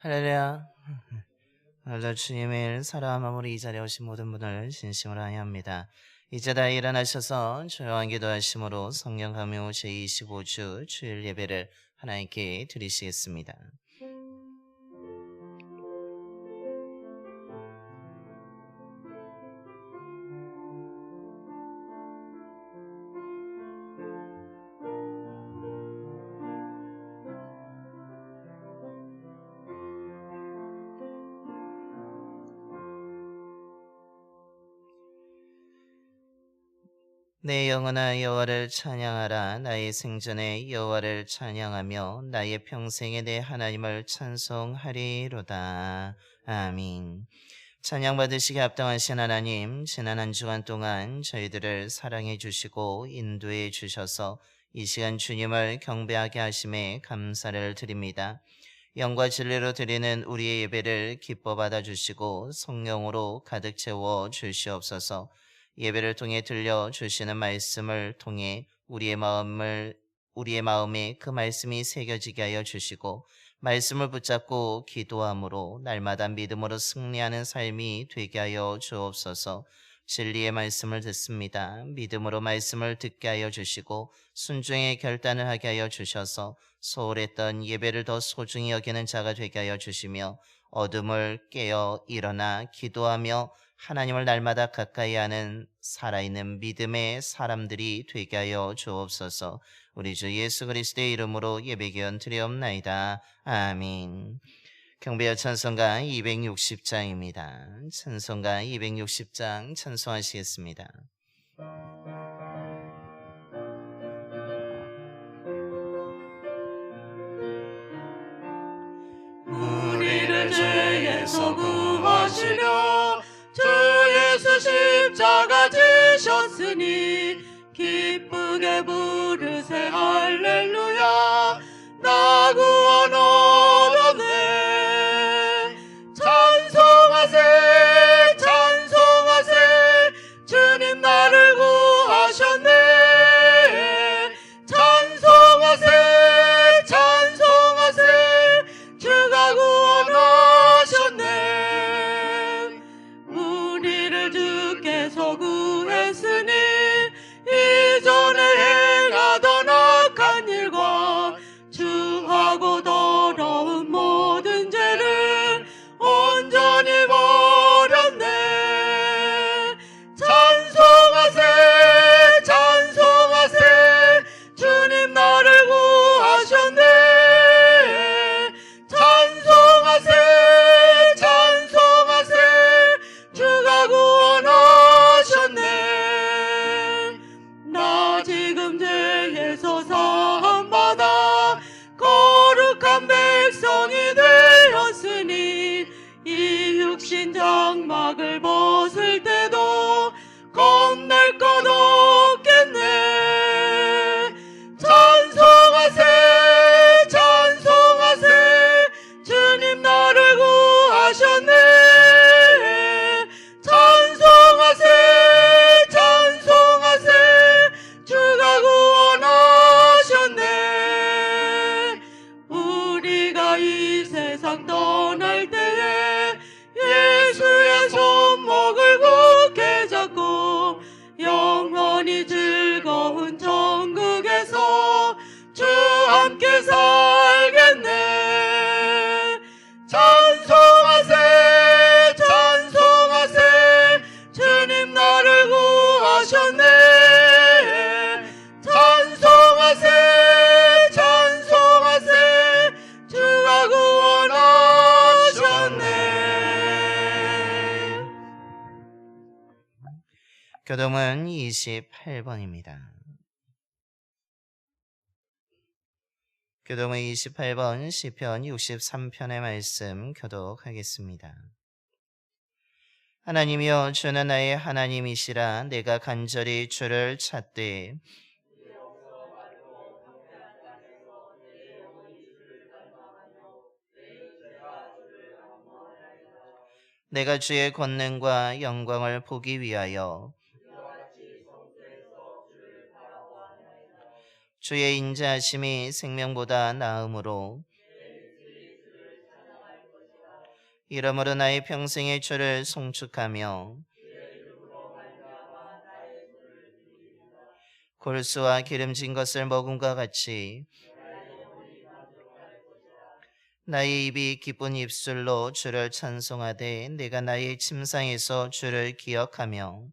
할렐루야. 오늘도 주님의 일 살아남으로 이 자리에 오신 모든 분을 진심으로 환영합니다. 이제 다 일어나셔서 조용한 기도하심으로 성령 강요 제25주 주일 예배를 하나님께 드리시겠습니다. 내 영혼아 여호와를 찬양하라. 나의 생전에 여호와를 찬양하며 나의 평생에 내 하나님을 찬송하리로다. 아멘. 찬양 받으시기 합당하신 하나님, 지난 한 주간 동안 저희들을 사랑해 주시고 인도해 주셔서 이 시간 주님을 경배하게 하심에 감사를 드립니다. 영과 진리로 드리는 우리의 예배를 기뻐 받아주시고 성령으로 가득 채워 주시옵소서. 예배를 통해 들려주시는 말씀을 통해 우리의 마음에 그 말씀이 새겨지게 하여 주시고 말씀을 붙잡고 기도함으로 날마다 믿음으로 승리하는 삶이 되게 하여 주옵소서. 진리의 말씀을 듣습니다. 믿음으로 말씀을 듣게 하여 주시고 순종의 결단을 하게 하여 주셔서 소홀했던 예배를 더 소중히 여기는 자가 되게 하여 주시며 어둠을 깨어 일어나 기도하며 하나님을 날마다 가까이 하는 살아있는 믿음의 사람들이 되게 하여 주옵소서. 우리 주 예수 그리스도의 이름으로 예배기원 드리옵나이다. 아멘. 경배와 찬송가 260장입니다. 찬송가 260장 찬송하시겠습니다. 우리를 죄에서 구하시려 주 예수 십자가 지셨으니 기쁘게 부르세 할렐루야. 나 구원 얻었네. 찬송하세 찬송하세 주님 나를 구하셨네. 찬송하세 찬송하세 주가 구원하셨네. 우리를 주께서 구했으니 이전에 행하던 악한 일과 주하고 더러운 모든 죄를 온전히 버렸네. 찬송하세 찬송하세 주님 나를 구하셨네. 찬송하세 찬송하세 주가 구원하셨네. 나 지금 죄에서 사함받아 거룩한 백성이 되었으니 이 육신 장막을 벗을 때도 겁낼 것 없겠네. 찬송하세 찬송하세 주님 나를 구하셨네. 찬송하세 찬송하세 주가 구원하셨네. 우리가 이 세상 떠날 때에 예수의 손목을 굳게 잡고 영원히 즐거운 천국에서 주 함께 살겠네. 찬송하세 찬송하세 주님 나를 구하셨네. 찬송하세 찬송하세 주가 구원하셨네. 교동은 28번입니다. 교동은 28번 시편 63편의 말씀 교독하겠습니다. 하나님이여 주는 나의 하나님이시라. 내가 간절히 주를 찾되 내가 주의 권능과 영광을 보기 위하여 주의 인자하심이 생명보다 나음으로 이러므로 나의 평생의 주를 송축하며 골수와 기름진 것을 먹음과 같이 나의 입이 기쁜 입술로 주를 찬송하되 내가 나의 침상에서 주를 기억하며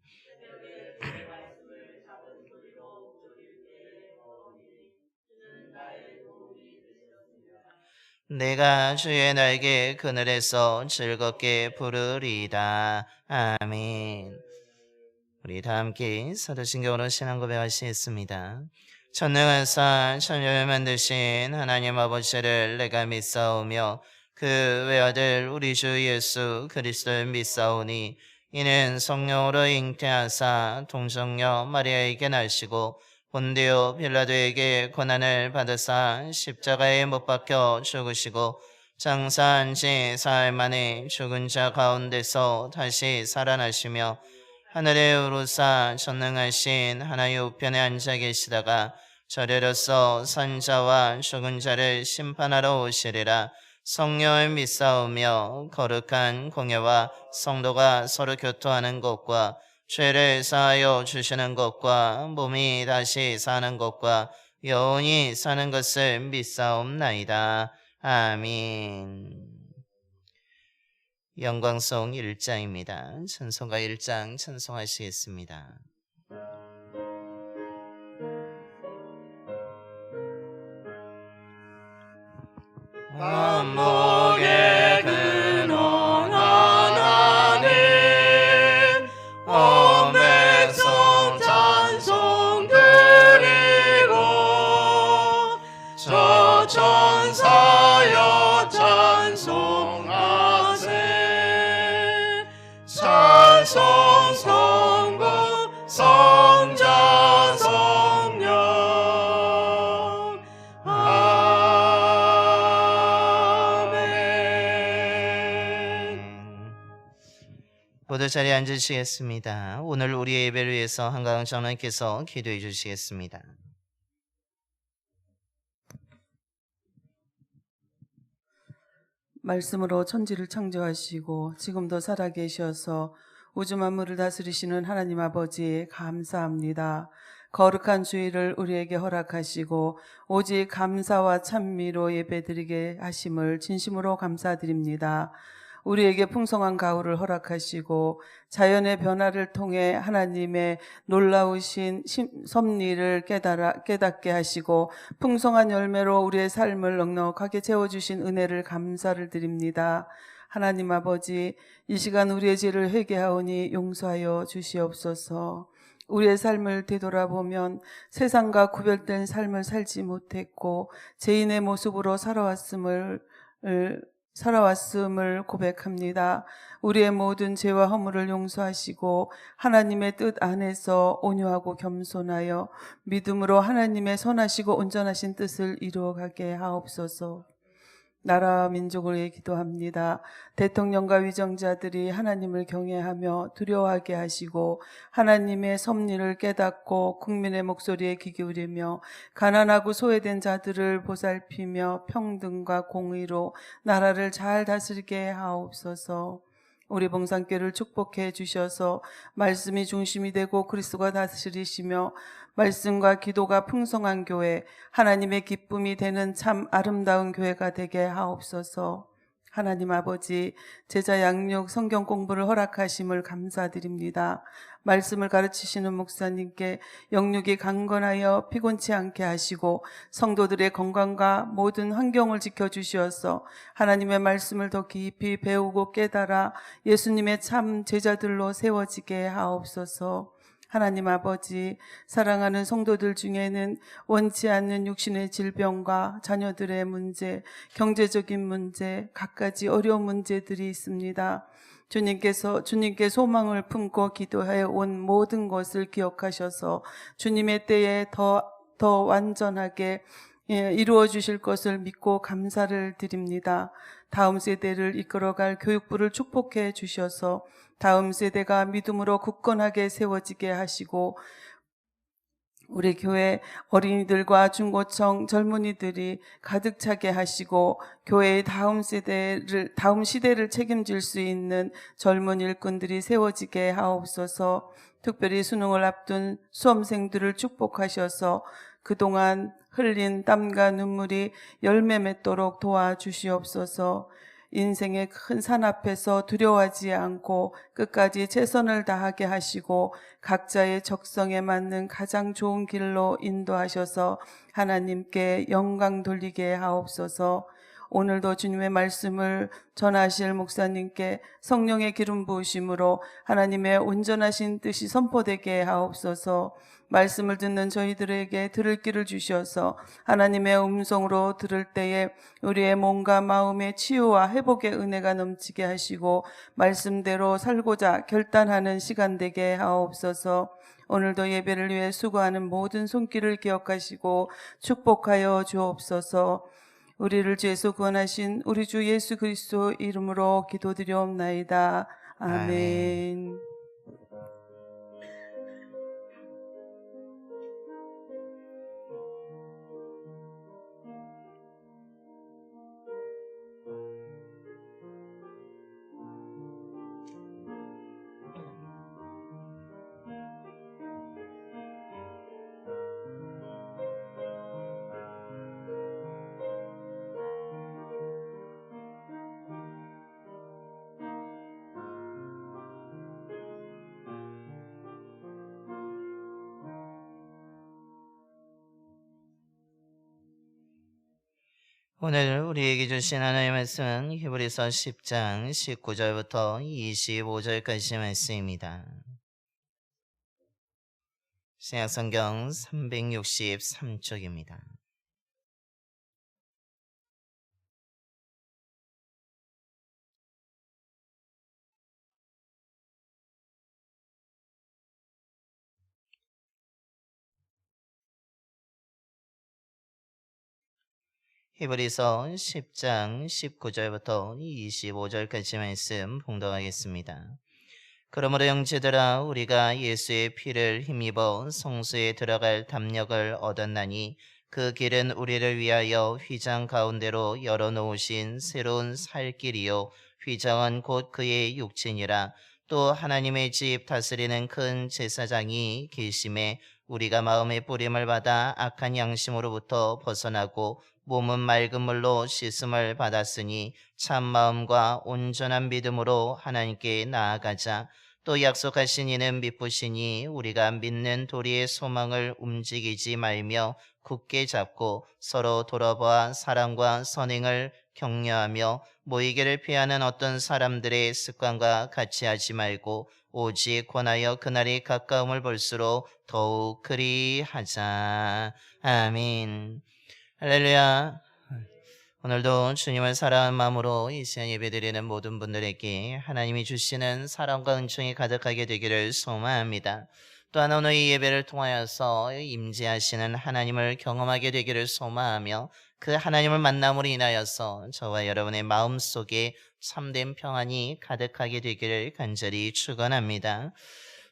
내가 주의 날개 그늘에서 즐겁게 부르리이다. 아멘. 우리 다 함께 사도신경으로 신앙 고백하시겠습니다. 전능하사 천년을 만드신 하나님 아버지를 내가 믿사오며 그 외아들 우리 주 예수 그리스도를 믿사오니 이는 성령으로 잉태하사 동정녀 마리아에게 나시고 본디오 빌라도에게 고난을 받으사 십자가에 못 박혀 죽으시고 장사한 지 사흘 만에 죽은 자 가운데서 다시 살아나시며 하늘에 오르사 전능하신 하나님 우편에 앉아 계시다가 저리로서 산자와 죽은 자를 심판하러 오시리라. 성령을 믿사오며 거룩한 공예와 성도가 서로 교토하는 것과 죄를 사하여 주시는 것과 몸이 다시 사는 것과 영원히 사는 것을 믿사옵나이다. 아멘. 영광송 1장입니다. 찬송가 1장 찬송하시겠습니다. 반복의 근원 하나님 온 백성 찬송 드리고 저 천사여 찬송하세 찬송 성부 성자 성령 모두 자리에 앉으시겠습니다. 오늘 우리의 예배를 위해서 한가영 장로님께서 기도해 주시겠습니다. 말씀으로 천지를 창조하시고 지금도 살아계셔서 우주 만물을 다스리시는 하나님 아버지 감사합니다. 거룩한 주일을 우리에게 허락하시고 오직 감사와 찬미로 예배드리게 하심을 진심으로 감사드립니다. 우리에게 풍성한 가을을 허락하시고 자연의 변화를 통해 하나님의 놀라우신 섭리를 깨닫게 하시고 풍성한 열매로 우리의 삶을 넉넉하게 채워주신 은혜를 감사를 드립니다. 하나님 아버지, 이 시간 우리의 죄를 회개하오니 용서하여 주시옵소서. 우리의 삶을 되돌아보면 세상과 구별된 삶을 살지 못했고 죄인의 모습으로 살아왔음을 고백합니다. 우리의 모든 죄와 허물을 용서하시고 하나님의 뜻 안에서 온유하고 겸손하여 믿음으로 하나님의 선하시고 온전하신 뜻을 이루어가게 하옵소서. 나라와 민족을 위해 기도합니다. 대통령과 위정자들이 하나님을 경외하며 두려워하게 하시고 하나님의 섭리를 깨닫고 국민의 목소리에 귀 기울이며 가난하고 소외된 자들을 보살피며 평등과 공의로 나라를 잘 다스리게 하옵소서. 우리 봉산교를 축복해 주셔서 말씀이 중심이 되고 그리스도가 다스리시며 말씀과 기도가 풍성한 교회, 하나님의 기쁨이 되는 참 아름다운 교회가 되게 하옵소서. 하나님 아버지, 제자 양육 성경 공부를 허락하심을 감사드립니다. 말씀을 가르치시는 목사님께 영육이 강건하여 피곤치 않게 하시고 성도들의 건강과 모든 환경을 지켜주시어서 하나님의 말씀을 더 깊이 배우고 깨달아 예수님의 참 제자들로 세워지게 하옵소서. 하나님 아버지, 사랑하는 성도들 중에는 원치 않는 육신의 질병과 자녀들의 문제, 경제적인 문제, 갖가지 어려운 문제들이 있습니다. 주님께 소망을 품고 기도해 온 모든 것을 기억하셔서 주님의 때에 더 완전하게 이루어 주실 것을 믿고 감사를 드립니다. 다음 세대를 이끌어갈 교육부를 축복해 주셔서 다음 세대가 믿음으로 굳건하게 세워지게 하시고 우리 교회 어린이들과 중고청 젊은이들이 가득 차게 하시고 교회의 다음 시대를 책임질 수 있는 젊은 일꾼들이 세워지게 하옵소서. 특별히 수능을 앞둔 수험생들을 축복하셔서 그동안 흘린 땀과 눈물이 열매 맺도록 도와주시옵소서. 인생의 큰 산 앞에서 두려워하지 않고 끝까지 최선을 다하게 하시고 각자의 적성에 맞는 가장 좋은 길로 인도하셔서 하나님께 영광 돌리게 하옵소서. 오늘도 주님의 말씀을 전하실 목사님께 성령의 기름 부으심으로 하나님의 온전하신 뜻이 선포되게 하옵소서. 말씀을 듣는 저희들에게 들을 길을 주셔서 하나님의 음성으로 들을 때에 우리의 몸과 마음의 치유와 회복의 은혜가 넘치게 하시고 말씀대로 살고자 결단하는 시간 되게 하옵소서. 오늘도 예배를 위해 수고하는 모든 손길을 기억하시고 축복하여 주옵소서. 우리를 죄에서 구원하신 우리 주 예수 그리스도 이름으로 기도드리옵나이다. 아멘. 오늘 우리에게 주신 하나님의 말씀은 히브리서 10장 19절부터 25절까지 말씀입니다. 신약성경 363쪽입니다. 히브리서 10장 19절부터 25절까지 말씀 봉독하겠습니다. 그러므로 형제들아 우리가 예수의 피를 힘입어 성소에 들어갈 담력을 얻었나니 그 길은 우리를 위하여 휘장 가운데로 열어놓으신 새로운 살 길이요 휘장은 곧 그의 육체니라. 또 하나님의 집 다스리는 큰 제사장이 계심에 우리가 마음의 뿌림을 받아 악한 양심으로부터 벗어나고 몸은 맑은 물로 씻음을 받았으니 참 마음과 온전한 믿음으로 하나님께 나아가자. 또 약속하신 이는 미쁘시니 우리가 믿는 도리의 소망을 움직이지 말며 굳게 잡고 서로 돌아보아 사랑과 선행을 격려하며 모이기를 피하는 어떤 사람들의 습관과 같이 하지 말고 오직 권하여 그날이 가까움을 볼수록 더욱 그리하자. 아멘. 할렐루야. 오늘도 주님을 사랑하는 마음으로 이 시간 예배드리는 모든 분들에게 하나님이 주시는 사랑과 은총이 가득하게 되기를 소망합니다. 또한 오늘 이 예배를 통하여서 임재하시는 하나님을 경험하게 되기를 소망하며 그 하나님을 만남으로 인하여서 저와 여러분의 마음속에 참된 평안이 가득하게 되기를 간절히 축원합니다.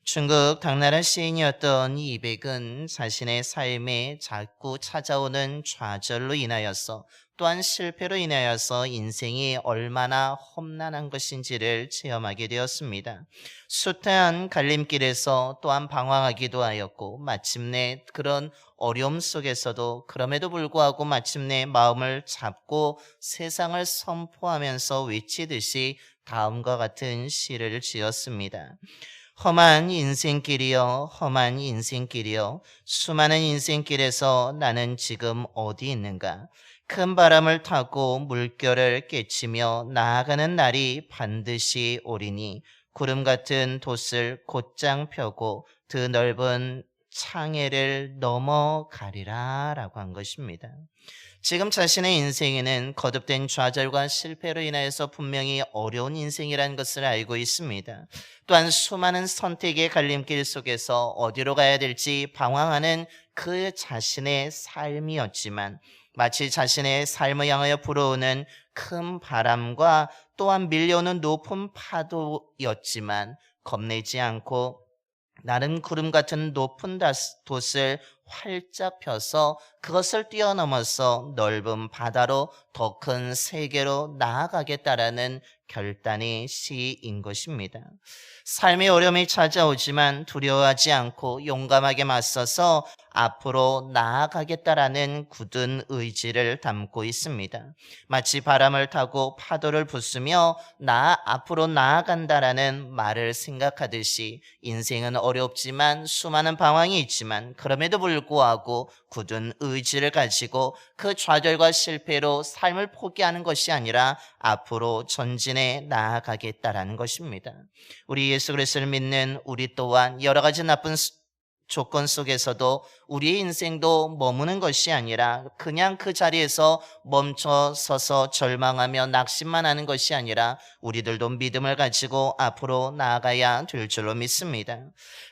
중국 당나라 시인이었던 이백은 자신의 삶에 자꾸 찾아오는 좌절로 인하여서 또한 실패로 인하여서 인생이 얼마나 험난한 것인지를 체험하게 되었습니다. 숱한 갈림길에서 또한 방황하기도 하였고 마침내 그런 어려움 속에서도 그럼에도 불구하고 마침내 마음을 잡고 세상을 선포하면서 외치듯이 다음과 같은 시를 지었습니다. 험한 인생길이여 험한 인생길이여 수많은 인생길에서 나는 지금 어디 있는가. 큰 바람을 타고 물결을 깨치며 나아가는 날이 반드시 오리니 구름 같은 돛을 곧장 펴고 드넓은 창해를 넘어가리라 라고 한 것입니다. 지금 자신의 인생에는 거듭된 좌절과 실패로 인하여서 분명히 어려운 인생이라는 것을 알고 있습니다. 또한 수많은 선택의 갈림길 속에서 어디로 가야 될지 방황하는 그 자신의 삶이었지만 마치 자신의 삶을 향하여 불어오는 큰 바람과 또한 밀려오는 높은 파도였지만 겁내지 않고 나름 구름 같은 높은 돛을 활짝 펴서 그것을 뛰어넘어서 넓은 바다로 더 큰 세계로 나아가겠다라는 결단의 시인 것입니다. 삶의 어려움이 찾아오지만 두려워하지 않고 용감하게 맞서서 앞으로 나아가겠다라는 굳은 의지를 담고 있습니다. 마치 바람을 타고 파도를 부수며 앞으로 나아간다라는 말을 생각하듯이 인생은 어렵지만 수많은 방황이 있지만 그럼에도 불구하고 굳은 의지를 가지고 그 좌절과 실패로 삶을 포기하는 것이 아니라 앞으로 전진해 나아가겠다라는 것입니다. 우리 예수 그리스도를 믿는 우리 또한 여러 가지 나쁜 조건 속에서도 우리의 인생도 머무는 것이 아니라 그냥 그 자리에서 멈춰 서서 절망하며 낙심만 하는 것이 아니라 우리들도 믿음을 가지고 앞으로 나아가야 될 줄로 믿습니다.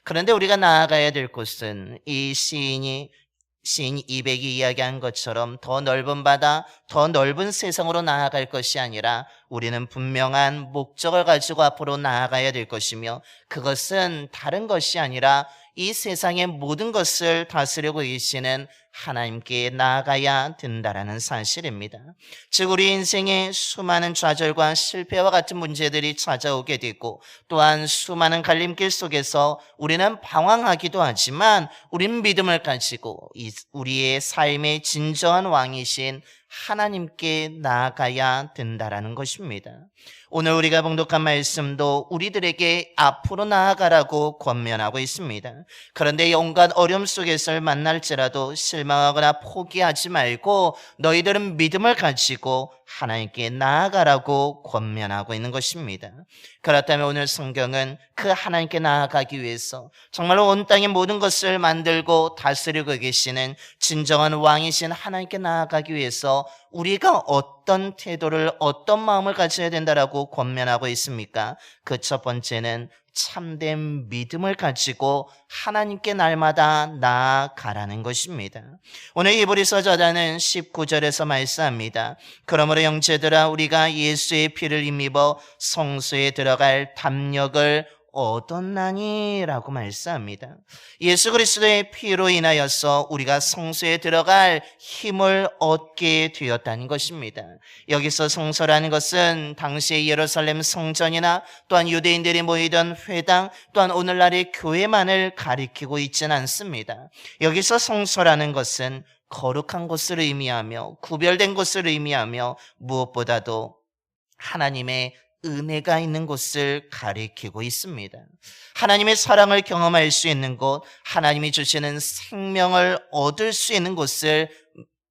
그런데 우리가 나아가야 될 곳은 이 시인 200이 이야기한 것처럼 더 넓은 바다, 더 넓은 세상으로 나아갈 것이 아니라 우리는 분명한 목적을 가지고 앞으로 나아가야 될 것이며 그것은 다른 것이 아니라 이 세상의 모든 것을 다스리고 계시는 하나님께 나아가야 된다라는 사실입니다. 즉 우리 인생에 수많은 좌절과 실패와 같은 문제들이 찾아오게 되고 또한 수많은 갈림길 속에서 우리는 방황하기도 하지만 우리는 믿음을 가지고 우리의 삶의 진정한 왕이신 하나님께 나아가야 된다라는 것입니다. 오늘 우리가 봉독한 말씀도 우리들에게 앞으로 나아가라고 권면하고 있습니다. 그런데 온갖 어려움 속에서 만날지라도 실망하거나 포기하지 말고 너희들은 믿음을 가지고 하나님께 나아가라고 권면하고 있는 것입니다. 그렇다면 오늘 성경은 그 하나님께 나아가기 위해서 정말로 온 땅의 모든 것을 만들고 다스리고 계시는 진정한 왕이신 하나님께 나아가기 위해서 우리가 어떤 태도를 어떤 마음을 가져야 된다라고 권면하고 있습니까? 그 첫 번째는 참된 믿음을 가지고 하나님께 날마다 나아가라는 것입니다. 오늘 히브리서 저자는 19절에서 말씀합니다. 그러므로 형제들아 우리가 예수의 피를 힘입어 성소에 들어갈 담력을 얻었나니 라고 말씀합니다. 예수 그리스도의 피로 인하여서 우리가 성소에 들어갈 힘을 얻게 되었다는 것입니다. 여기서 성소라는 것은 당시의 예루살렘 성전이나 또한 유대인들이 모이던 회당 또한 오늘날의 교회만을 가리키고 있지는 않습니다. 여기서 성소라는 것은 거룩한 곳을 의미하며 구별된 곳을 의미하며 무엇보다도 하나님의 은혜가 있는 곳을 가리키고 있습니다. 하나님의 사랑을 경험할 수 있는 곳, 하나님이 주시는 생명을 얻을 수 있는 곳을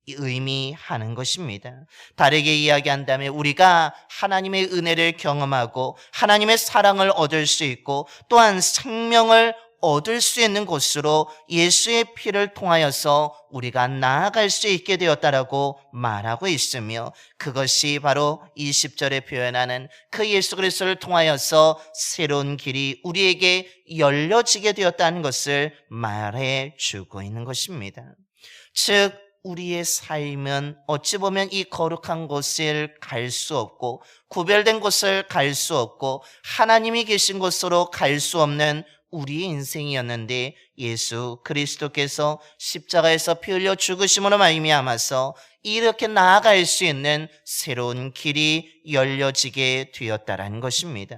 의미하는 것입니다. 다르게 이야기한다면 우리가 하나님의 은혜를 경험하고 하나님의 사랑을 얻을 수 있고 또한 생명을 얻을 수 있는 곳으로 예수의 피를 통하여서 우리가 나아갈 수 있게 되었다라고 말하고 있으며 그것이 바로 20절에 표현하는 그 예수 그리스도를 통하여서 새로운 길이 우리에게 열려지게 되었다는 것을 말해주고 있는 것입니다. 즉 우리의 삶은 어찌 보면 이 거룩한 곳을 갈 수 없고 구별된 곳을 갈 수 없고 하나님이 계신 곳으로 갈 수 없는 우리의 인생이었는데 예수 그리스도께서 십자가에서 피 흘려 죽으심으로 말미암아서 이렇게 나아갈 수 있는 새로운 길이 열려지게 되었다라는 것입니다.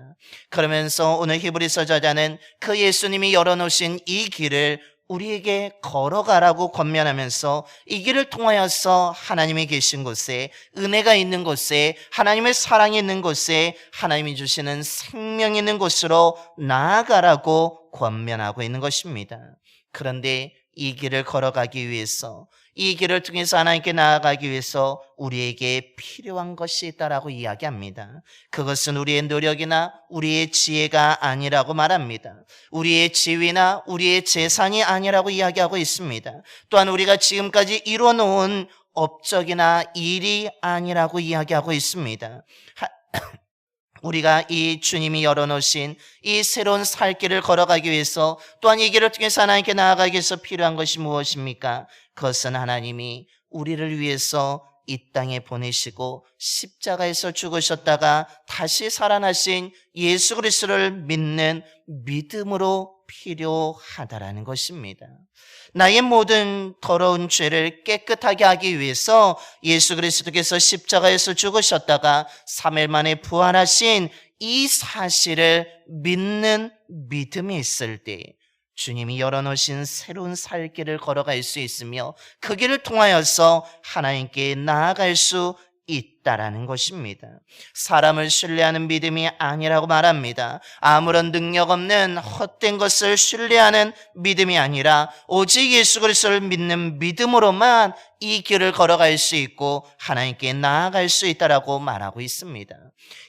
그러면서 오늘 히브리서 저자는 그 예수님이 열어놓으신 이 길을 우리에게 걸어가라고 권면하면서 이 길을 통하여서 하나님이 계신 곳에 은혜가 있는 곳에 하나님의 사랑이 있는 곳에 하나님이 주시는 생명이 있는 곳으로 나아가라고 권면하고 있는 것입니다. 그런데 이 길을 걸어가기 위해서 이 길을 통해서 하나님께 나아가기 위해서 우리에게 필요한 것이 있다라고 이야기합니다. 그것은 우리의 노력이나 우리의 지혜가 아니라고 말합니다. 우리의 지위나 우리의 재산이 아니라고 이야기하고 있습니다. 또한 우리가 지금까지 이뤄놓은 업적이나 일이 아니라고 이야기하고 있습니다. 우리가 이 주님이 열어놓으신 이 새로운 살 길을 걸어가기 위해서 또한 이 길을 통해서 하나님께 나아가기 위해서 필요한 것이 무엇입니까? 그것은 하나님이 우리를 위해서 이 땅에 보내시고 십자가에서 죽으셨다가 다시 살아나신 예수 그리스도를 믿는 믿음으로 필요하다라는 것입니다. 나의 모든 더러운 죄를 깨끗하게 하기 위해서 예수 그리스도께서 십자가에서 죽으셨다가 3일 만에 부활하신 이 사실을 믿는 믿음이 있을 때 주님이 열어놓으신 새로운 살 길을 걸어갈 수 있으며 그 길을 통하여서 하나님께 나아갈 수 있다라는 것입니다. 사람을 신뢰하는 믿음이 아니라고 말합니다. 아무런 능력 없는 헛된 것을 신뢰하는 믿음이 아니라 오직 예수 그리스도를 믿는 믿음으로만 이 길을 걸어갈 수 있고 하나님께 나아갈 수 있다라고 말하고 있습니다.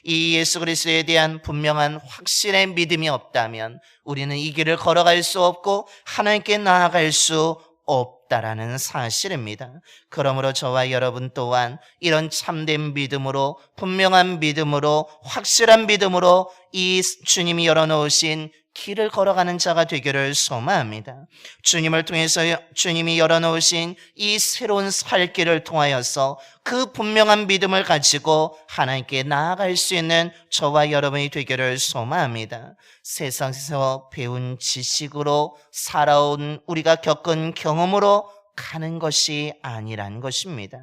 이 예수 그리스도에 대한 분명한 확신의 믿음이 없다면 우리는 이 길을 걸어갈 수 없고 하나님께 나아갈 수 없다라는 사실입니다. 그러므로 저와 여러분 또한 이런 참된 믿음으로, 분명한 믿음으로, 확실한 믿음으로 이 주님이 열어놓으신 길을 걸어가는 자가 되기를 소망합니다. 주님을 통해서 주님이 열어놓으신 이 새로운 살 길을 통하여서 그 분명한 믿음을 가지고 하나님께 나아갈 수 있는 저와 여러분이 되기를 소망합니다. 세상에서 배운 지식으로 살아온 우리가 겪은 경험으로 가는 것이 아니라는 것입니다.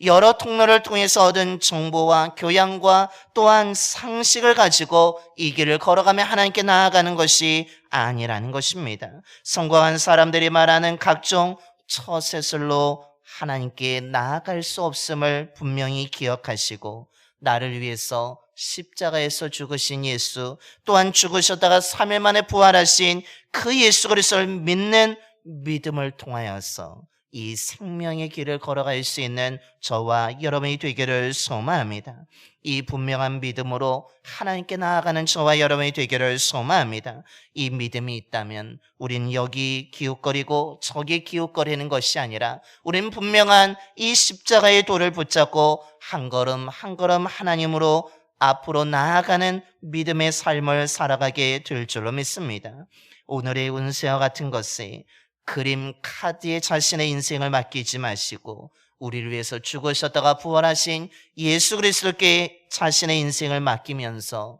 여러 통로를 통해서 얻은 정보와 교양과 또한 상식을 가지고 이 길을 걸어가며 하나님께 나아가는 것이 아니라는 것입니다. 성공한 사람들이 말하는 각종 처세술로 하나님께 나아갈 수 없음을 분명히 기억하시고 나를 위해서 십자가에서 죽으신 예수, 또한 죽으셨다가 3일 만에 부활하신 그 예수 그리스도를 믿는 믿음을 통하여서 이 생명의 길을 걸어갈 수 있는 저와 여러분이 되기를 소망합니다. 이 분명한 믿음으로 하나님께 나아가는 저와 여러분이 되기를 소망합니다. 이 믿음이 있다면 우린 여기 기웃거리고 저기 기웃거리는 것이 아니라 우린 분명한 이 십자가의 돌을 붙잡고 한 걸음 한 걸음 하나님으로 앞으로 나아가는 믿음의 삶을 살아가게 될 줄로 믿습니다. 오늘의 운세와 같은 것에 그림 카드에 자신의 인생을 맡기지 마시고 우리를 위해서 죽으셨다가 부활하신 예수 그리스도께 자신의 인생을 맡기면서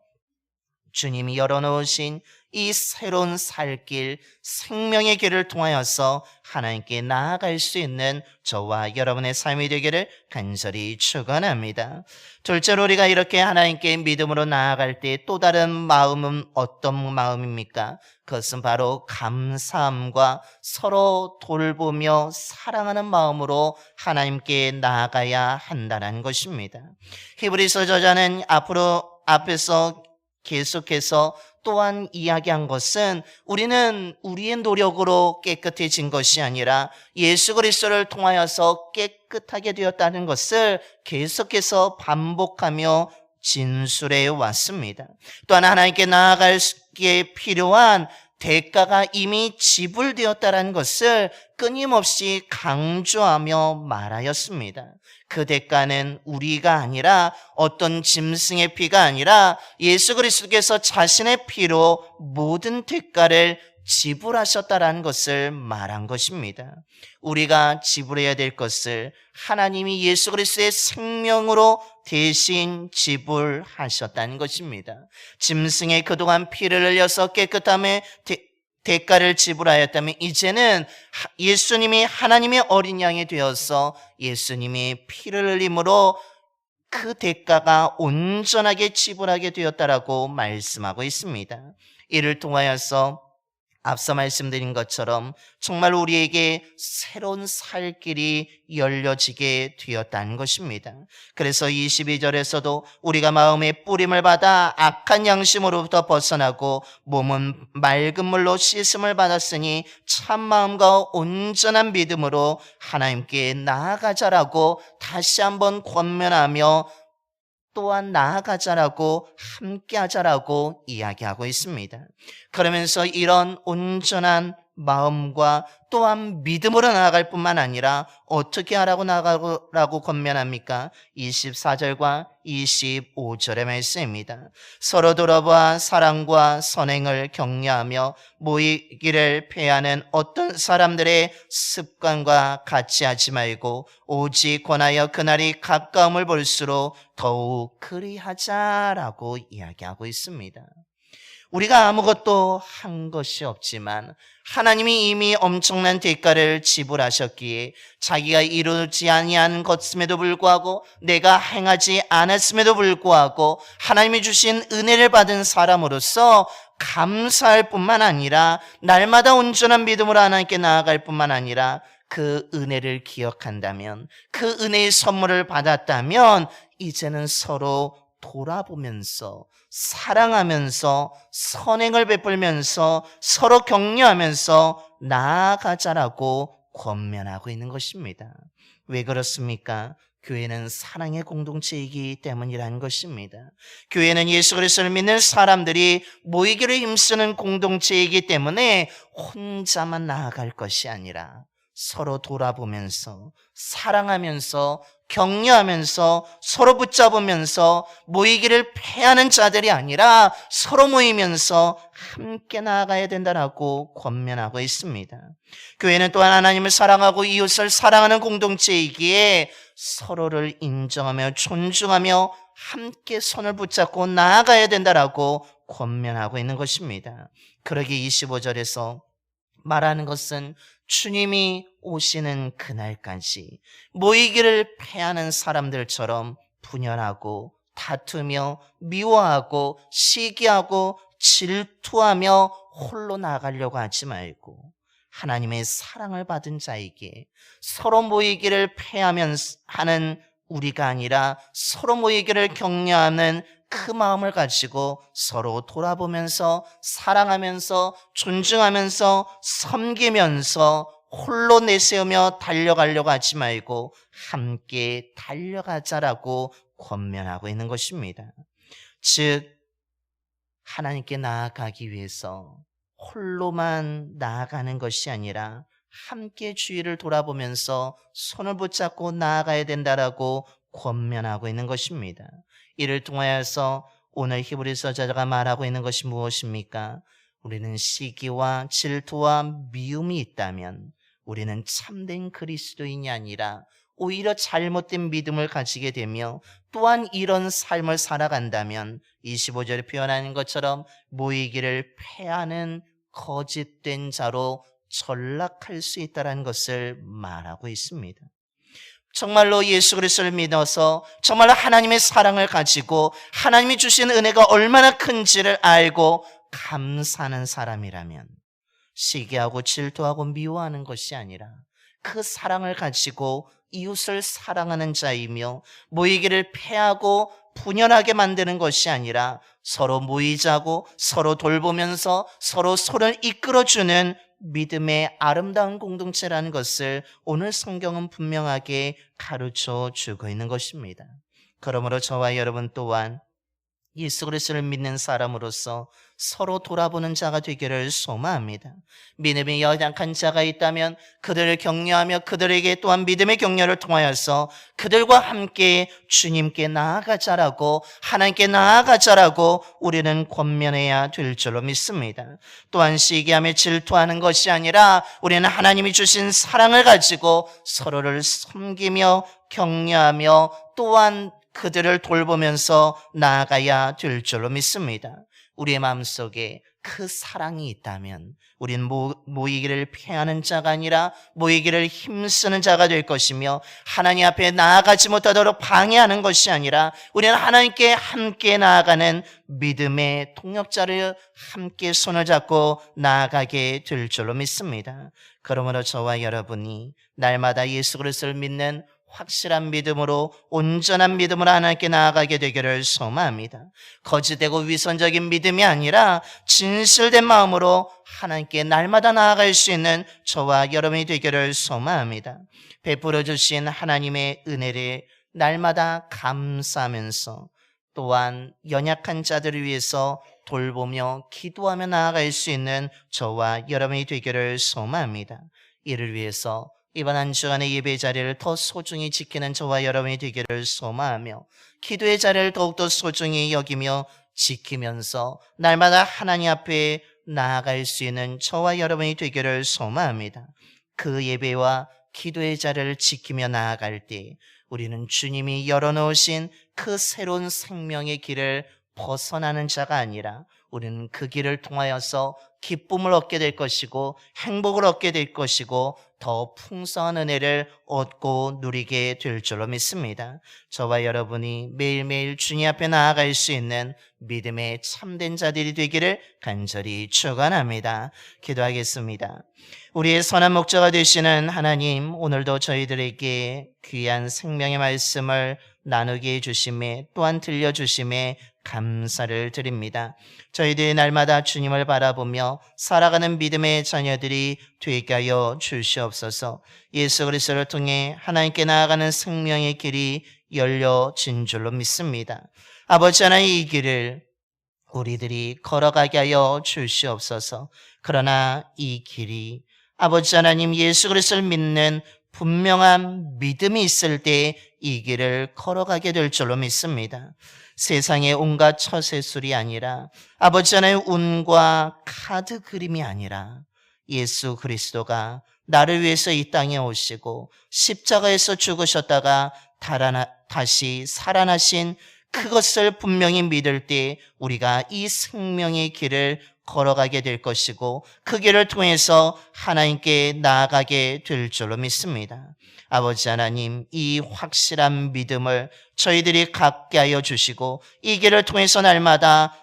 주님이 열어놓으신 이 새로운 살길, 생명의 길을 통하여서 하나님께 나아갈 수 있는 저와 여러분의 삶이 되기를 간절히 축원합니다. 둘째로 우리가 이렇게 하나님께 믿음으로 나아갈 때 또 다른 마음은 어떤 마음입니까? 그것은 바로 감사함과 서로 돌보며 사랑하는 마음으로 하나님께 나아가야 한다는 것입니다. 히브리서 저자는 앞에서 계속해서 또한 이야기한 것은 우리는 우리의 노력으로 깨끗해진 것이 아니라 예수 그리스도를 통하여서 깨끗하게 되었다는 것을 계속해서 반복하며 진술해 왔습니다. 또한 하나님께 나아가기에 필요한 대가가 이미 지불되었다는 것을 끊임없이 강조하며 말하였습니다. 그 대가는 우리가 아니라 어떤 짐승의 피가 아니라 예수 그리스도께서 자신의 피로 모든 대가를 지불하셨다라는 것을 말한 것입니다. 우리가 지불해야 될 것을 하나님이 예수 그리스도의 생명으로 대신 지불하셨다는 것입니다. 짐승의 그동안 피를 흘려서 깨끗함의 대가를 지불하였다면 이제는 예수님이 하나님의 어린 양이 되어서 예수님이 피를 흘림으로 그 대가가 온전하게 지불하게 되었다라고 말씀하고 있습니다. 이를 통하여서 앞서 말씀드린 것처럼 정말 우리에게 새로운 살 길이 열려지게 되었다는 것입니다. 그래서 22절에서도 우리가 마음의 뿌림을 받아 악한 양심으로부터 벗어나고 몸은 맑은 물로 씻음을 받았으니 참 마음과 온전한 믿음으로 하나님께 나아가자라고 다시 한번 권면하며 또한 나아가자라고 함께하자라고 이야기하고 있습니다. 그러면서 이런 온전한 마음과 또한 믿음으로 나아갈 뿐만 아니라 어떻게 하라고 나아가라고 권면합니까? 24절과 25절의 말씀입니다. 서로 돌아봐 사랑과 선행을 격려하며 모이기를 패하는 어떤 사람들의 습관과 같이 하지 말고 오직 권하여 그날이 가까움을 볼수록 더욱 그리하자라고 이야기하고 있습니다. 우리가 아무것도 한 것이 없지만 하나님이 이미 엄청난 대가를 지불하셨기에 자기가 이루지 아니한 것임에도 불구하고 내가 행하지 않았음에도 불구하고 하나님이 주신 은혜를 받은 사람으로서 감사할 뿐만 아니라 날마다 온전한 믿음으로 하나님께 나아갈 뿐만 아니라 그 은혜를 기억한다면, 그 은혜의 선물을 받았다면 이제는 서로 돌아보면서 사랑하면서 선행을 베풀면서 서로 격려하면서 나아가자라고 권면하고 있는 것입니다. 왜 그렇습니까? 교회는 사랑의 공동체이기 때문이라는 것입니다. 교회는 예수 그리스도를 믿는 사람들이 모이기를 힘쓰는 공동체이기 때문에 혼자만 나아갈 것이 아니라 서로 돌아보면서 사랑하면서 격려하면서 서로 붙잡으면서 모이기를 패하는 자들이 아니라 서로 모이면서 함께 나아가야 된다라고 권면하고 있습니다. 교회는 또한 하나님을 사랑하고 이웃을 사랑하는 공동체이기에 서로를 인정하며 존중하며 함께 손을 붙잡고 나아가야 된다라고 권면하고 있는 것입니다. 그러기 25절에서 말하는 것은 주님이 오시는 그날까지 모이기를 패하는 사람들처럼 분열하고 다투며 미워하고 시기하고 질투하며 홀로 나가려고 하지 말고 하나님의 사랑을 받은 자에게 서로 모이기를 패하면서 하는 우리가 아니라 서로 모이기를 격려하는 그 마음을 가지고 서로 돌아보면서 사랑하면서 존중하면서 섬기면서 홀로 내세우며 달려가려고 하지 말고 함께 달려가자라고 권면하고 있는 것입니다. 즉 하나님께 나아가기 위해서 홀로만 나아가는 것이 아니라 함께 주위를 돌아보면서 손을 붙잡고 나아가야 된다라고 권면하고 있는 것입니다. 이를 통하여서 오늘 히브리서 저자가 말하고 있는 것이 무엇입니까? 우리는 시기와 질투와 미움이 있다면 우리는 참된 그리스도인이 아니라 오히려 잘못된 믿음을 가지게 되며 또한 이런 삶을 살아간다면 25절에 표현하는 것처럼 모이기를 패하는 거짓된 자로 전락할 수 있다는 것을 말하고 있습니다. 정말로 예수 그리스도를 믿어서 정말로 하나님의 사랑을 가지고 하나님이 주신 은혜가 얼마나 큰지를 알고 감사하는 사람이라면 시기하고 질투하고 미워하는 것이 아니라 그 사랑을 가지고 이웃을 사랑하는 자이며 모이기를 패하고 분열하게 만드는 것이 아니라 서로 모이자고 서로 돌보면서 서로 손을 이끌어주는 믿음의 아름다운 공동체라는 것을 오늘 성경은 분명하게 가르쳐 주고 있는 것입니다. 그러므로 저와 여러분 또한 예수 그리스도를 믿는 사람으로서 서로 돌아보는 자가 되기를 소망합니다. 믿음이 연약한 자가 있다면 그들을 격려하며 그들에게 또한 믿음의 격려를 통하여서 그들과 함께 주님께 나아가자라고 하나님께 나아가자라고 우리는 권면해야 될 줄로 믿습니다. 또한 시기하며 질투하는 것이 아니라 우리는 하나님이 주신 사랑을 가지고 서로를 섬기며 격려하며 또한 그들을 돌보면서 나아가야 될 줄로 믿습니다. 우리의 마음속에 그 사랑이 있다면 우리는 모이기를 패하는 자가 아니라 모이기를 힘쓰는 자가 될 것이며 하나님 앞에 나아가지 못하도록 방해하는 것이 아니라 우리는 하나님께 함께 나아가는 믿음의 동역자를 함께 손을 잡고 나아가게 될 줄로 믿습니다. 그러므로 저와 여러분이 날마다 예수 그리스도를 믿는 확실한 믿음으로 온전한 믿음으로 하나님께 나아가게 되기를 소망합니다. 거짓되고 위선적인 믿음이 아니라 진실된 마음으로 하나님께 날마다 나아갈 수 있는 저와 여러분이 되기를 소망합니다. 베풀어 주신 하나님의 은혜를 날마다 감사하면서 또한 연약한 자들을 위해서 돌보며 기도하며 나아갈 수 있는 저와 여러분이 되기를 소망합니다. 이를 위해서 이번 한 주간의 예배 자리를 더 소중히 지키는 저와 여러분이 되기를 소망하며 기도의 자리를 더욱더 소중히 여기며 지키면서 날마다 하나님 앞에 나아갈 수 있는 저와 여러분이 되기를 소망합니다. 그 예배와 기도의 자리를 지키며 나아갈 때 우리는 주님이 열어놓으신 그 새로운 생명의 길을 벗어나는 자가 아니라 우리는 그 길을 통하여서 기쁨을 얻게 될 것이고 행복을 얻게 될 것이고 더 풍성한 은혜를 얻고 누리게 될 줄로 믿습니다. 저와 여러분이 매일매일 주님 앞에 나아갈 수 있는 믿음의 참된 자들이 되기를 간절히 축원합니다. 기도하겠습니다. 우리의 선한 목자가 되시는 하나님, 오늘도 저희들에게 귀한 생명의 말씀을 나누게 해주심에 또한 들려주심에 감사를 드립니다. 저희들이 날마다 주님을 바라보며 살아가는 믿음의 자녀들이 되게 하여 주시옵소서. 예수 그리스도를 통해 하나님께 나아가는 생명의 길이 열려진 줄로 믿습니다. 아버지 하나님, 이 길을 우리들이 걸어가게 하여 주시옵소서. 그러나 이 길이 아버지 하나님 예수 그리스도를 믿는 분명한 믿음이 있을 때 이 길을 걸어가게 될 줄로 믿습니다. 세상의 온갖 처세술이 아니라 아버지 하나님 운과 카드 그림이 아니라 예수 그리스도가 나를 위해서 이 땅에 오시고 십자가에서 죽으셨다가 다시 살아나신 그것을 분명히 믿을 때 우리가 이 생명의 길을 걸어가게 될 것이고 그 길을 통해서 하나님께 나아가게 될 줄로 믿습니다. 아버지 하나님, 이 확실한 믿음을 저희들이 갖게 하여 주시고 이 길을 통해서 날마다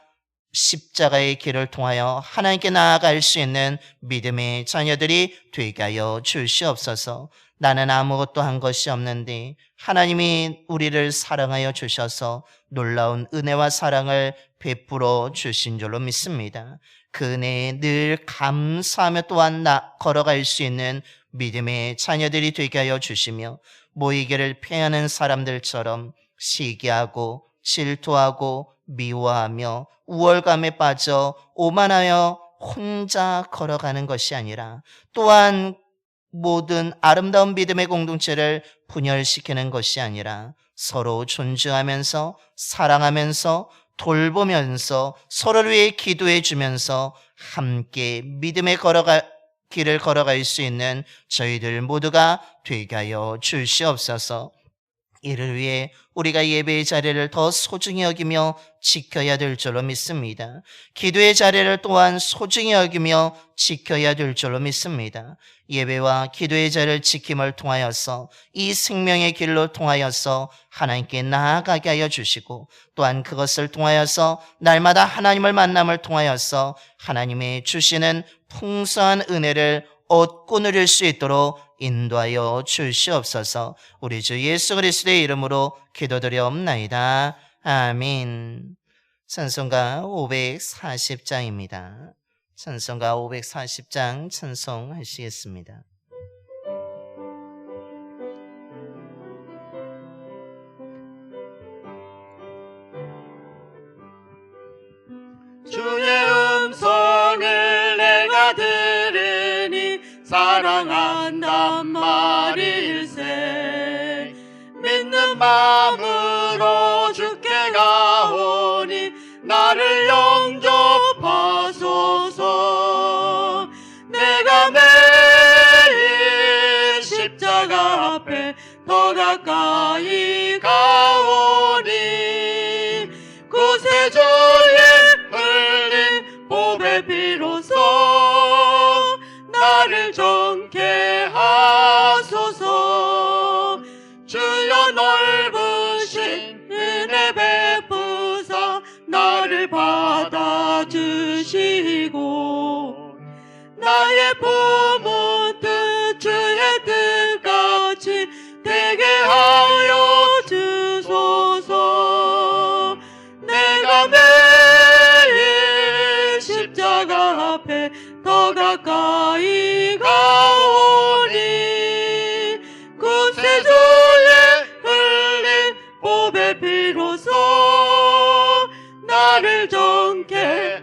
십자가의 길을 통하여 하나님께 나아갈 수 있는 믿음의 자녀들이 되게 하여 주시옵소서. 나는 아무것도 한 것이 없는데 하나님이 우리를 사랑하여 주셔서 놀라운 은혜와 사랑을 베풀어 주신 줄로 믿습니다. 그 은혜에 늘 감사하며 또한 걸어갈 수 있는 믿음의 자녀들이 되게 하여 주시며 모이기를 피하는 사람들처럼 시기하고 질투하고 미워하며 우월감에 빠져 오만하여 혼자 걸어가는 것이 아니라 또한 모든 아름다운 믿음의 공동체를 분열시키는 것이 아니라 서로 존중하면서 사랑하면서 돌보면서 서로를 위해 기도해 주면서 함께 믿음의 길을 걸어갈 수 있는 저희들 모두가 되게 하여 주시옵소서. 이를 위해 우리가 예배의 자리를 더 소중히 여기며 지켜야 될 줄로 믿습니다. 기도의 자리를 또한 소중히 여기며 지켜야 될 줄로 믿습니다. 예배와 기도의 자리를 지킴을 통하여서 이 생명의 길로 통하여서 하나님께 나아가게 하여 주시고 또한 그것을 통하여서 날마다 하나님을 만남을 통하여서 하나님의 주시는 풍성한 은혜를 얻고 누릴 수 있도록 인도하여 주시옵소서. 우리 주 예수 그리스도의 이름으로 기도드려옵나이다. 아멘. 찬송가 540장입니다. 찬송가 540장 찬송하시겠습니다. 주의 음성을 내가 들으니 사랑한단 말일세. 믿는 마음으로 주께 가오니 나를 영접하소서. 내가 매일 십자가 앞에 더 가까이 가오니 구세주의 흘린 보배 피로써 나를 정케 하소서. 주여 넓으신 은혜 베푸사 나를 받아주시고 나의 품은 뜻 주의 뜻같이 되게 하여 주소서. 내가 매일 십자가 앞에 더 가까이 가오니 구세주의 흘린 보배 피로써 나를 정케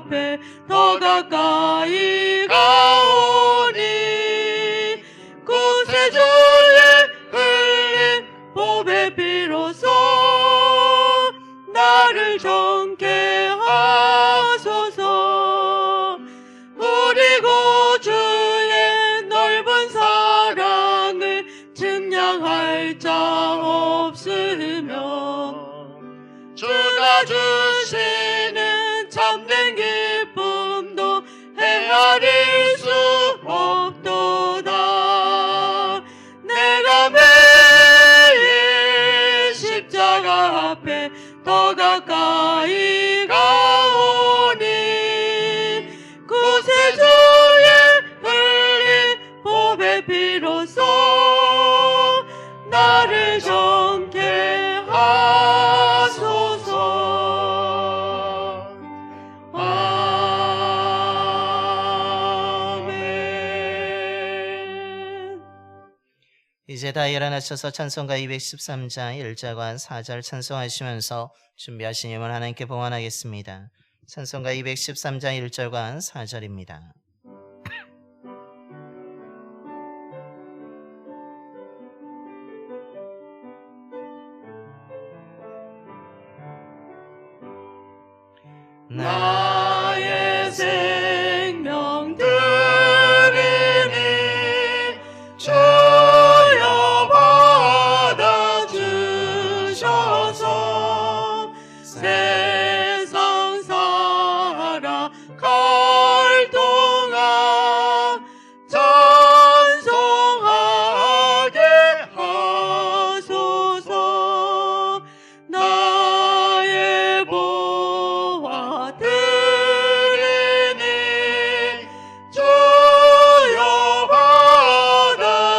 앞에 더 가까이 가오니 구세주의 흘린 보배 비로소 나를 정케 하소서. 우리 구주의 넓은 사랑을 증량할 자 없으며 주가 주시는 참된 기쁨도 헤아릴 수 없도다. 내가 매일 십자가 앞에 더 가까이 가오니 구세주의 흘린 보배 비로소 나를 정케 하소서. 아멘. 이제 다 일어나셔서 찬송가 213장 1절과 4절 찬송하시면서 준비하신 예물 하나님께 봉헌하겠습니다. 찬송가 213장 1절과 4절입니다. 나의 생명 드리니 주여 받아주셔서 세상 살아갈 동안 찬송하게 하소서. 나의 보화 드리니 주여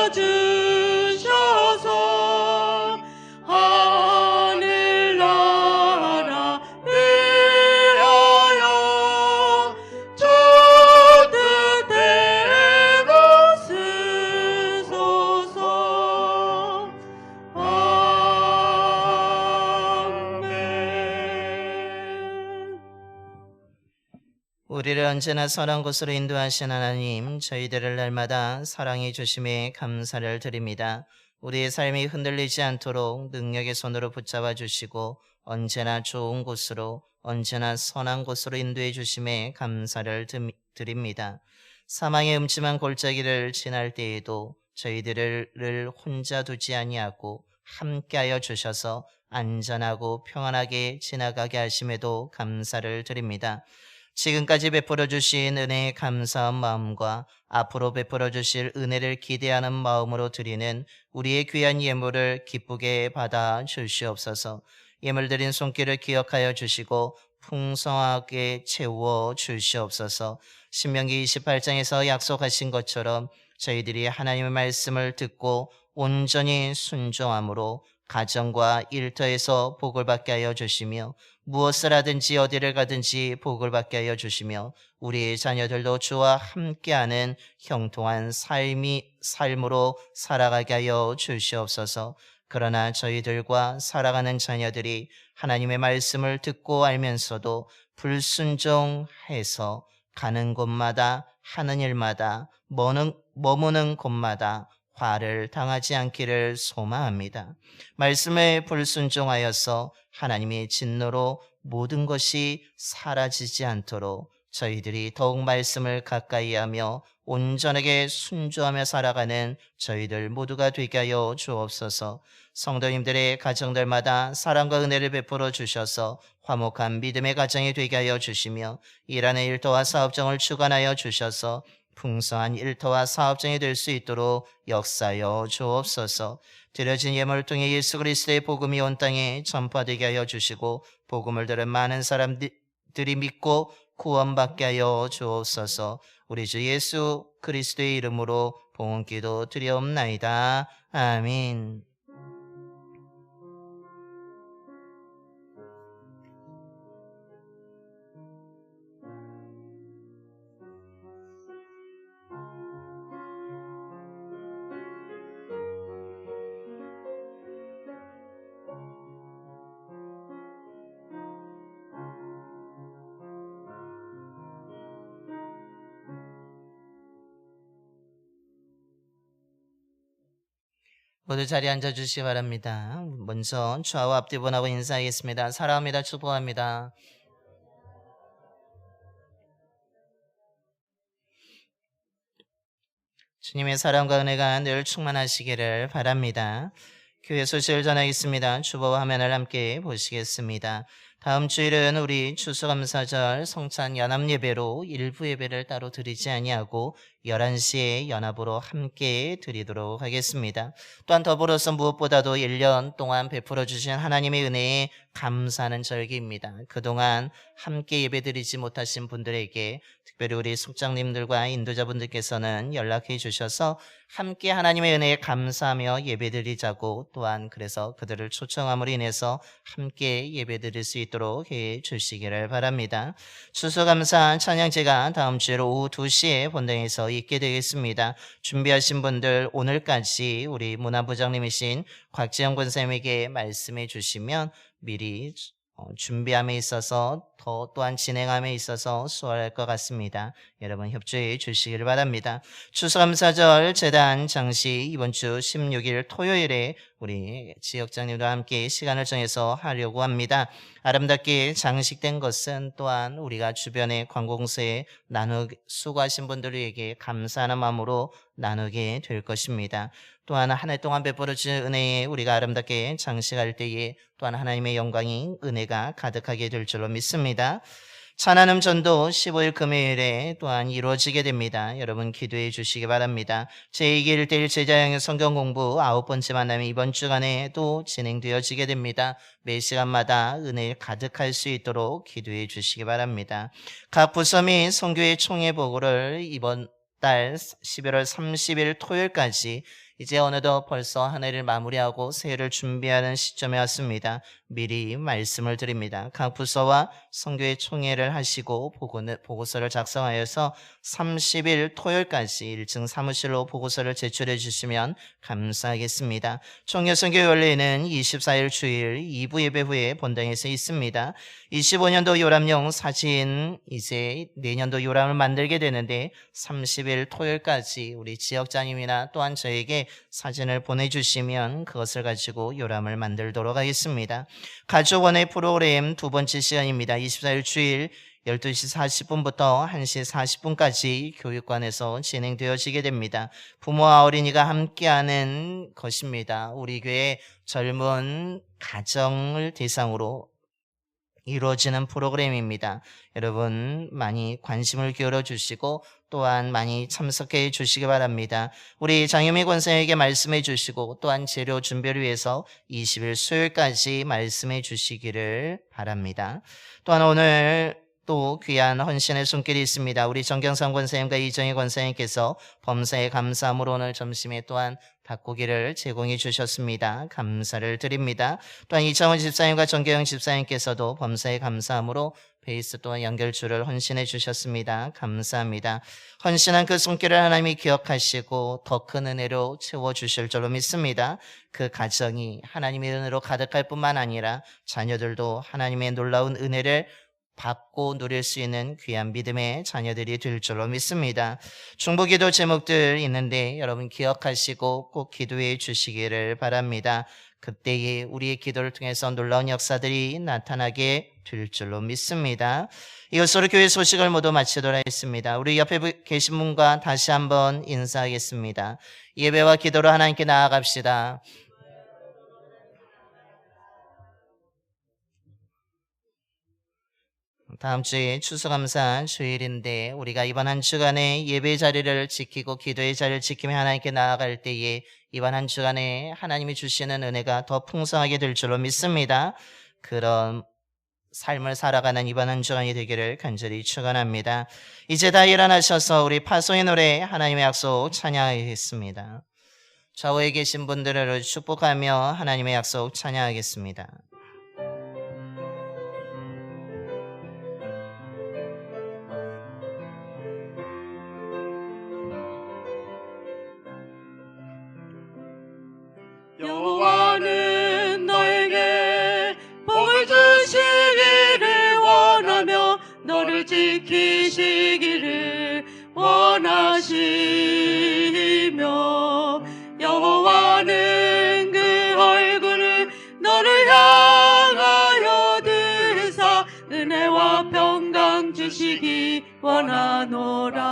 받아주셔서 하늘나라 위하여 주 뜻대로 쓰소서. 아멘. 우리를 언제나 선한 곳으로 인도하신 하나님, 저희들을 날마다 사랑해 주심에 감사를 드립니다. 우리의 삶이 흔들리지 않도록 능력의 손으로 붙잡아 주시고 언제나 좋은 곳으로, 언제나 선한 곳으로 인도해 주심에 감사를 드립니다. 사망의 음침한 골짜기를 지날 때에도 저희들을 혼자 두지 아니하고 함께하여 주셔서 안전하고 평안하게 지나가게 하심에도 감사를 드립니다. 지금까지 베풀어 주신 은혜에 감사한 마음과 앞으로 베풀어 주실 은혜를 기대하는 마음으로 드리는 우리의 귀한 예물을 기쁘게 받아 주시옵소서. 예물 드린 손길을 기억하여 주시고 풍성하게 채워 주시옵소서. 신명기 28장에서 약속하신 것처럼 저희들이 하나님의 말씀을 듣고 온전히 순종함으로 가정과 일터에서 복을 받게 하여 주시며 무엇을 하든지 어디를 가든지 복을 받게 하여 주시며 우리의 자녀들도 주와 함께하는 형통한 삶으로 살아가게 하여 주시옵소서. 그러나 저희들과 살아가는 자녀들이 하나님의 말씀을 듣고 알면서도 불순종해서 가는 곳마다 하는 일마다 머무는 곳마다 화를 당하지 않기를 소망합니다. 말씀에 불순종하여서 하나님의 진노로 모든 것이 사라지지 않도록 저희들이 더욱 말씀을 가까이 하며 온전하게 순종하며 살아가는 저희들 모두가 되게 하여 주옵소서. 성도님들의 가정들마다 사랑과 은혜를 베풀어 주셔서 화목한 믿음의 가정이 되게 하여 주시며 일하는 일터와 사업장을 주관하여 주셔서 풍성한 일터와 사업장이 될 수 있도록 역사하여 주옵소서. 드려진 예물을 통해 예수 그리스도의 복음이 온 땅에 전파되게 하여 주시고 복음을 들은 많은 사람들이 믿고 구원받게 하여 주옵소서. 우리 주 예수 그리스도의 이름으로 봉헌기도 드리옵나이다. 아멘. 모두 자리에 앉아주시기 바랍니다. 먼저 좌우 앞뒤 분하고 인사하겠습니다. 사랑합니다. 축복합니다. 주님의 사랑과 은혜가 늘 충만하시기를 바랍니다. 교회 소식을 전하겠습니다. 주보 화면을 함께 보시겠습니다. 다음 주일은 우리 추수감사절 성찬 연합예배로 일부 예배를 따로 드리지 아니하고 11시에 연합으로 함께 드리도록 하겠습니다. 또한 더불어서 무엇보다도 1년 동안 베풀어 주신 하나님의 은혜에 감사하는 절기입니다. 그동안 함께 예배드리지 못하신 분들에게 특별히 우리 속장님들과 인도자분들께서는 연락해 주셔서 함께 하나님의 은혜에 감사하며 예배드리자고, 또한 그래서 그들을 초청함으로 인해서 함께 예배드릴 수 있도록 해 주시기를 바랍니다. 추수감사 찬양제가 다음 주일 오후 2시에 본당에서 있게 되겠습니다. 준비하신 분들 오늘까지 우리 문화부장님이신 곽지영 권사님에게 말씀해 주시면 미리 준비함에 있어서 또한 진행함에 있어서 수월할 것 같습니다. 여러분 협조해 주시길 바랍니다. 추수감사절 재단 장식 이번 주 16일 토요일에 우리 지역장님과 함께 시간을 정해서 하려고 합니다. 아름답게 장식된 것은 또한 우리가 주변의 관공서에 수고하신 분들에게 감사하는 마음으로 나누게 될 것입니다. 또한 한 해 동안 베풀어 주신 은혜에 우리가 아름답게 장식할 때에 또한 하나님의 영광이 은혜가 가득하게 될 줄로 믿습니다. 찬양음 전도 15일 금요일에 또한 이루어지게 됩니다. 여러분 기도해 주시기 바랍니다. 제2기 1대1 제자형의 성경 공부 9번째 만남이 이번 주간에 또 진행되어지게 됩니다. 매 시간마다 은혜 가득할 수 있도록 기도해 주시기 바랍니다. 각 부서 및 선교회 총회 보고를 이번 달 11월 30일 토요일까지 이제 어느덧 벌써 한 해를 마무리하고 새해를 준비하는 시점에 왔습니다. 미리 말씀을 드립니다. 각 부서와 선교회 총회를 하시고 보고서를 작성하여서 30일 토요일까지 1층 사무실로 보고서를 제출해 주시면 감사하겠습니다. 총회 선교회 원래는 24일 주일 2부 예배 후에 본당에서 있습니다. 25년도 요람용 사진 이제 내년도 요람을 만들게 되는데 30일 토요일까지 우리 지역장님이나 또한 저에게 사진을 보내주시면 그것을 가지고 요람을 만들도록 하겠습니다. 가족원의 프로그램 두 번째 시간입니다. 24일 주일 12시 40분부터 1시 40분까지 교육관에서 진행되어지게 됩니다. 부모와 어린이가 함께하는 것입니다. 우리 교회 젊은 가정을 대상으로 이루어지는 프로그램입니다. 여러분 많이 관심을 기울여 주시고 또한 많이 참석해 주시기 바랍니다. 우리 장유미 권사에게 말씀해 주시고 또한 재료 준비를 위해서 20일 수요일까지 말씀해 주시기를 바랍니다. 또한 오늘 또 귀한 헌신의 손길이 있습니다. 우리 정경삼 권사님과 이정희 권사님께서 범사에 감사함으로 오늘 점심에 또한 닭고기를 제공해 주셨습니다. 감사를 드립니다. 또한 이창원 집사님과 정경영 집사님께서도 범사에 감사함으로 베이스 또한 연결줄을 헌신해 주셨습니다. 감사합니다. 헌신한 그 손길을 하나님이 기억하시고 더 큰 은혜로 채워주실 줄로 믿습니다. 그 가정이 하나님의 은혜로 가득할 뿐만 아니라 자녀들도 하나님의 놀라운 은혜를 받고 누릴 수 있는 귀한 믿음의 자녀들이 될 줄로 믿습니다. 중보기도 제목들 있는데 여러분 기억하시고 꼭 기도해 주시기를 바랍니다. 그때에 우리의 기도를 통해서 놀라운 역사들이 나타나게 될 줄로 믿습니다. 이것으로 교회 소식을 모두 마치도록 하겠습니다. 우리 옆에 계신 분과 다시 한번 인사하겠습니다. 예배와 기도로 하나님께 나아갑시다. 다음 주에 추수감사 주일인데 우리가 이번 한 주간에 예배 자리를 지키고 기도의 자리를 지키며 하나님께 나아갈 때에 이번 한 주간에 하나님이 주시는 은혜가 더 풍성하게 될 줄로 믿습니다. 그런 삶을 살아가는 이번 한 주간이 되기를 간절히 축원합니다. 이제 다 일어나셔서 우리 파송의 노래 하나님의 약속 찬양하겠습니다. 좌우에 계신 분들을 축복하며 하나님의 약속 찬양하겠습니다. 여호와는 너에게 복을 주시기를 원하며 너를 지키시기를 원하시며 여호와는 원하노라.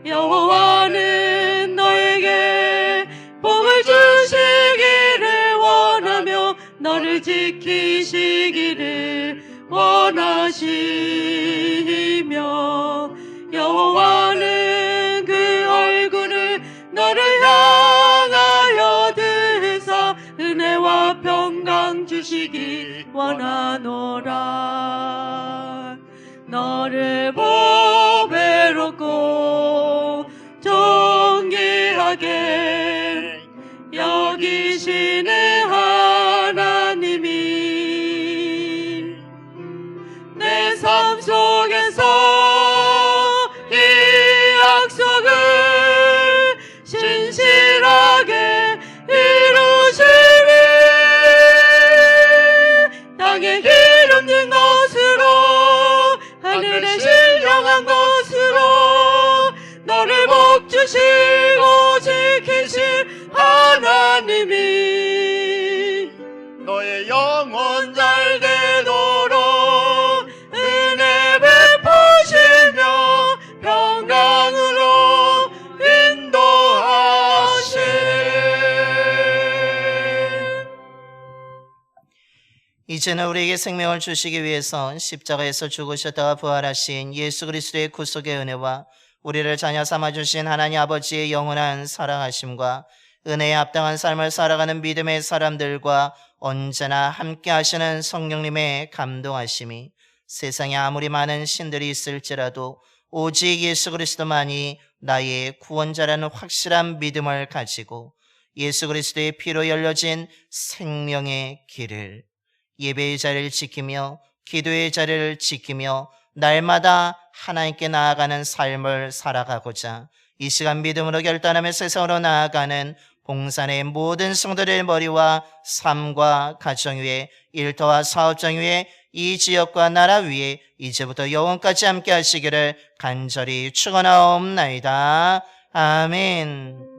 여호와는 너에게 복을 주시기를 원하며 너를 지키시기를 원하시며 여호와는 그 얼굴을 너를 향하여 드사 은혜와 평강 주시기 원하노라. 너를 보배롭고 존귀하게 여기시는 하나님이 내 삶 속에서 이 약속을 신실하게 이루시리. 땅에 길 없는 것으로 하늘에 신령한 것으로 너를 복주시고 지키실 하나님이 너의 영혼 잘 되도록 은혜 베푸시며 평강으로 인도하시. 이제는 우리에게 생명을 주시기 위해서 십자가에서 죽으셨다가 부활하신 예수 그리스도의 구속의 은혜와 우리를 자녀 삼아주신 하나님 아버지의 영원한 사랑하심과 은혜에 합당한 삶을 살아가는 믿음의 사람들과 언제나 함께 하시는 성령님의 감동하심이 세상에 아무리 많은 신들이 있을지라도 오직 예수 그리스도만이 나의 구원자라는 확실한 믿음을 가지고 예수 그리스도의 피로 열려진 생명의 길을, 예배의 자리를 지키며 기도의 자리를 지키며 날마다 하나님께 나아가는 삶을 살아가고자 이 시간 믿음으로 결단하며 세상으로 나아가는 봉산의 모든 성도들의 머리와 삶과 가정 위에, 일터와 사업장 위에, 이 지역과 나라 위에 이제부터 영원까지 함께 하시기를 간절히 축원하옵나이다. 아멘.